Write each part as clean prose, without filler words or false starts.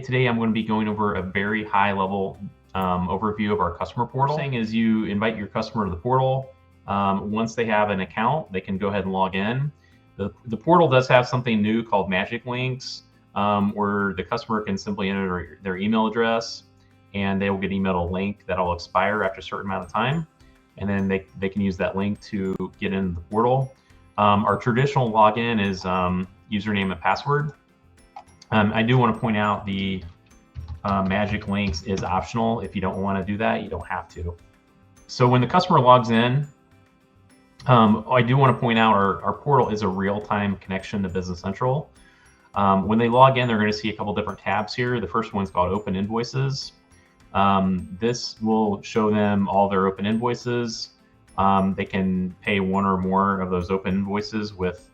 Today I'm going to be going over a very high level overview of our customer portal. The thing is, you invite your customer to the portal. Once they have an account, they can go ahead and log in. The portal does have something new called Magic Links, where the customer can simply enter their email address and they will get emailed a link that will expire after a certain amount of time. And then they can use that link to get into the portal. Our traditional login is username and password. I do want to point out the Magic Links is optional. If you don't want to do that, you don't have to. So when the customer logs in, I do want to point out our portal is a real-time connection to Business Central. When they log in, they're going to see a couple different tabs here. The first one's called Open Invoices. This will show them all their open invoices. They can pay one or more of those open invoices with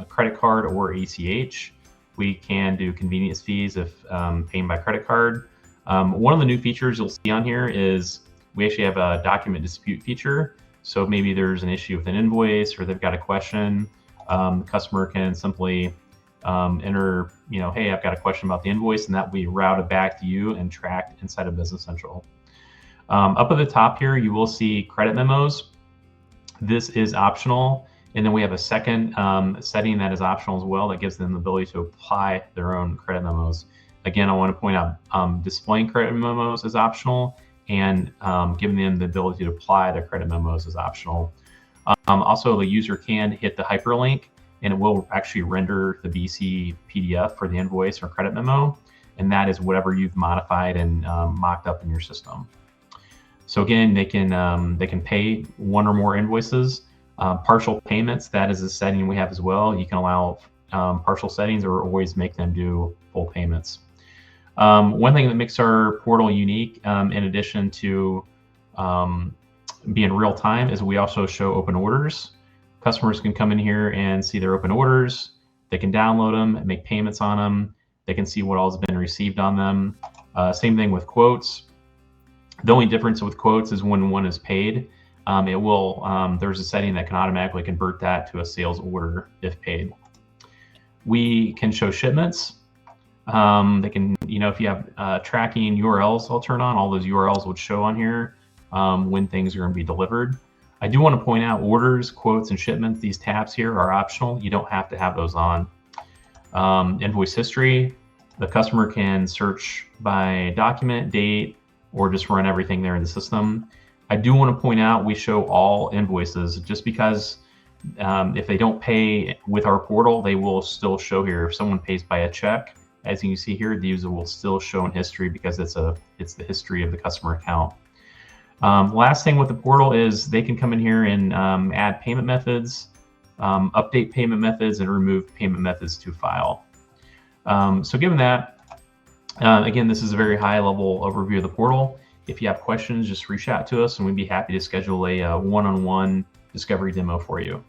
credit card or ACH. We can do convenience fees if paying by credit card. One of the new features you'll see on here is we actually have a document dispute feature. So maybe there's an issue with an invoice or they've got a question. The customer can simply enter, hey, I've got a question about the invoice, and that will be routed back to you and tracked inside of Business Central. Up at the top here, you will see credit memos. This is optional. And then we have a second setting that is optional as well that gives them the ability to apply their own credit memos. Again, I want to point out displaying credit memos is optional, and giving them the ability to apply their credit memos is optional. Also, the user can hit the hyperlink and it will actually render the BC PDF for the invoice or credit memo. And that is whatever you've modified and mocked up in your system. So again, they can pay one or more invoices. Partial payments, that is a setting we have as well. You can allow partial settings or always make them do full payments. One thing that makes our portal unique, in addition to being real time, is we also show open orders. Customers can come in here and see their open orders. They can download them and make payments on them. They can see what all has been received on them. Same thing with quotes. The only difference with quotes is when one is paid. There's a setting that can automatically convert that to a sales order if paid. We can show shipments. They can, if you have tracking URLs, I'll turn on, all those URLs would show on here when things are going to be delivered. I do want to point out orders, quotes, and shipments. These tabs here are optional. You don't have to have those on. Invoice history, the customer can search by document, date, or just run everything there in the system. I do want to point out we show all invoices just because if they don't pay with our portal, they will still show here. If someone pays by a check, as you can see here, the user will still show in history because it's the history of the customer account. Last thing with the portal is they can come in here and add payment methods, update payment methods, and remove payment methods to file. So given that, again, this is a very high level overview of the portal. If you have questions, just reach out to us and we'd be happy to schedule a one-on-one discovery demo for you.